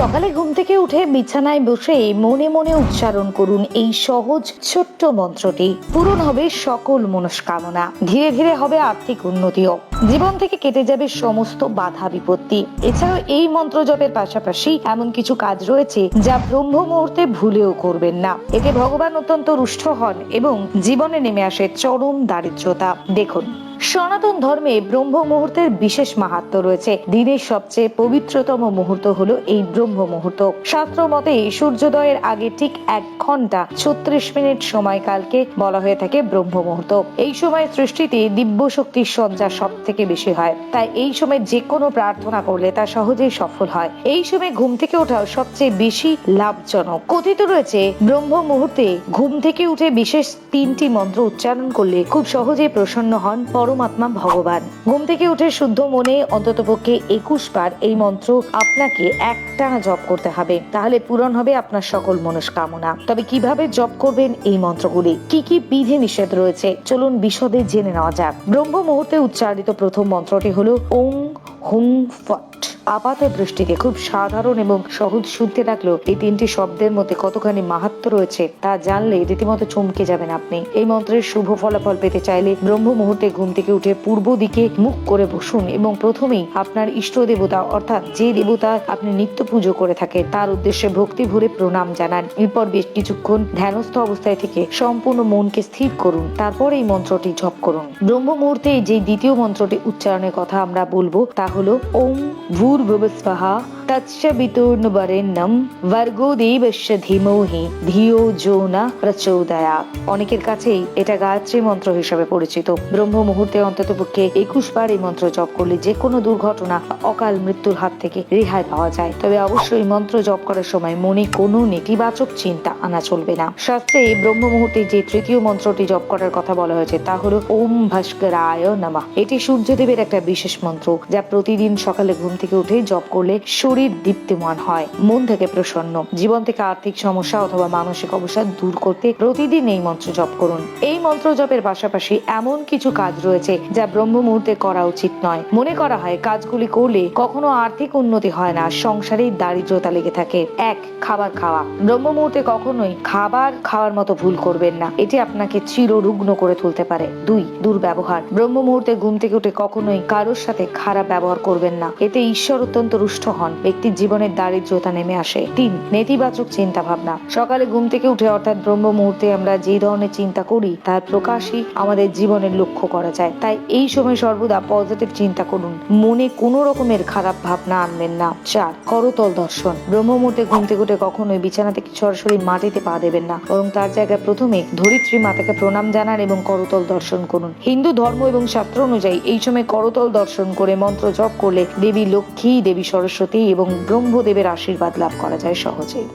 সকালে ঘুম থেকে উঠে বিছানায় বসে মনে মনে উচ্চারণ করুন এই সহজ ছোট্ট মন্ত্রটি। পূরণ হবে সকল মনস্কামনা, ধীরে ধীরে হবে আর্থিক উন্নতিও, জীবন থেকে কেটে যাবে সমস্ত বাধা বিপত্তি। এছাড়াও এই মন্ত্র জপের পাশাপাশি এমন কিছু কাজ রয়েছে যা ব্রহ্ম মুহূর্তে ভুলেও করবেন না। এতে ভগবান অত্যন্ত রুষ্ট হন এবং জীবনে নেমে আসে চরম দারিদ্রতা। দেখুন, সনাতন ধর্মে ব্রহ্ম মুহূর্তের বিশেষ মাহাত্ম্য রয়েছে। দিনের সবচেয়ে পবিত্রতম মুহূর্ত হলো এই ব্রহ্ম মুহূর্ত। শাস্ত্র মতে সূর্যোদয়ের আগে ঠিক 1 ঘন্টা 36 মিনিট সময়কালকে বলা হয়ে থাকে ব্রহ্ম মুহূর্ত। এই সময় সৃষ্টিতে দিব্য শক্তির সঞ্চার সব থেকে বেশি হয়, তাই এই সময় যে কোনো প্রার্থনা করলে তা সহজেই সফল হয়। এই সময় ঘুম থেকে ওঠাও সবচেয়ে বেশি লাভজনক। কথিত রয়েছে ব্রহ্ম মুহূর্তে ঘুম থেকে উঠে বিশেষ 3টি মন্ত্র উচ্চারণ করলে খুব সহজেই প্রসন্ন হন পরমাত্মা ভগবান। ঘুম থেকে উঠে শুদ্ধ মনে অন্ততপক্ষে 21 বার এই মন্ত্র আপনাকে একটানা জপ করতে হবে, তাহলে পূরণ হবে আপনার সকল মনস্কামনা। তবে কিভাবে জপ করবেন এই মন্ত্রগুলি, কি কি বিধি নিষেধ রয়েছে, চলুন বিশদে জেনে নেওয়া যাক। ব্রহ্ম মুহূর্তে উচ্চারিত প্রথম মন্ত্রটি হলো ওং হুং ফট। আপাত দৃষ্টিতে খুব সাধারণ এবং সহজ শুনতে লাগলেও এই 3টি শব্দের মধ্যে কতখানি মাহাত্ম্য রয়েছে তা জানলে রীতিমতো চমকে যাবেন আপনি। এই মন্ত্রের শুভ ফলাফল পেতে চাইলে ব্রহ্ম মুহূর্তে ঘুম থেকে উঠে পূর্ব দিকে মুখ করে বসুন এবং প্রথমেই আপনার ইষ্ট দেবতা অর্থাৎ যে দেবতা আপনি নিত্য পুজো করে থাকেন তার উদ্দেশ্যে ভক্তি ভরে প্রণাম জানান। এরপর বেশ কিছুক্ষণ ধ্যানস্থ অবস্থায় থেকে সম্পূর্ণ মনকে স্থির করুন, তারপর এই মন্ত্রটি জপ করুন। ব্রহ্ম মুহূর্তে যে দ্বিতীয় মন্ত্রটি উচ্চারণের কথা আমরা বলবো তা হলো ওম ভূর্ভুবস্বহা তৎসবিতুর্বরেণ্যম ভর্গো দেবস্য ধীমহি ধিয়ো যো না প্রচোদয়াৎ। অনেকের কাছেই এটা গায়ত্রী মন্ত্র হিসেবে পরিচিত। ব্রহ্ম মুহূর্তে অন্ততপক্ষে 21 বার এই মন্ত্র জপ করলে যে কোনো দুর্ঘটনা অকাল মৃত্যুর হাত থেকে রেহাই পাওয়া যায়। তবে অবশ্যই মন্ত্র জপ করার সময় মনে কোনো নেতিবাচক চিন্তা আনা চলবে না। শাস্ত্রে ব্রহ্ম মুহূর্তে যে তৃতীয় মন্ত্রটি জপ করার কথা বলা হয়েছে তা হলো ওম ভাস্করায় নমঃ। এটি সূর্যদেবের একটা বিশেষ মন্ত্র যা প্রতিদিন সকালে ঘুম থেকে উঠে জপ করলে শরীর দীপ্তিমান হয়, মন থেকে প্রসন্ন, জীবন থেকে আর্থিক সমস্যা অথবা মানসিক অবসাদ দূর করতে প্রতিদিন এই মন্ত্র জপ করুন। এই মন্ত্র জপের পাশাপাশি এমন কিছু কাজ রয়েছে যা ব্রহ্ম মুহূর্তে করা উচিত নয়। মনে করা হয় কাজগুলি করলে কখনো আর্থিক উন্নতি হয় না, সংসারেই দারিদ্রতা লেগে থাকে। 1. খাবার খাওয়া। ব্রহ্ম মুহূর্তে কখনোই খাবার খাওয়ার মতো ভুল করবেন না, এটি আপনাকে চিররুগ্ন করে তুলতে পারে। 2. দুর্ব্যবহার। ব্রহ্ম মুহূর্তে ঘুম থেকে উঠে কখনোই কারোর সাথে খারাপ ব্যবহার করবেন না, এতে ঈশ্বর অত্যন্ত রুষ্ট হন, ব্যক্তির জীবনের দারিদ্রতা নেমে আসে। 3. নেতিবাচক চিন্তা ভাবনা। সকালে ঘুম থেকে উঠে অর্থাৎ ব্রহ্ম মুহূর্তে আমরা যে ধরনের চিন্তা করি তার প্রকাশই আমাদের জীবনের লক্ষ্য করা যায়, তাই এই সময় সর্বদা পজিটিভ চিন্তা করুন, মনে কোনো রকমের খারাপ ভাবনা আনবেন না। 4. করতল দর্শন। ব্রহ্ম মুহূর্তে ঘুম থেকে উঠে কখনোই বিছানা থেকে সরাসরি মাটিতে পা দেবেন না, বরং তার জায়গায় প্রথমে ধরিত্রী মাতাকে প্রণাম জানান এবং করতল দর্শন করুন। হিন্দু ধর্ম এবং শাস্ত্র অনুযায়ী এই সময় করতল দর্শন করে মন্ত্র জপ করলে দেবী লক্ষ্মী, দেবী সরস্বতী এবং ব্রহ্মদেবের আশীর্বাদ লাভ করা যায় সহজেই।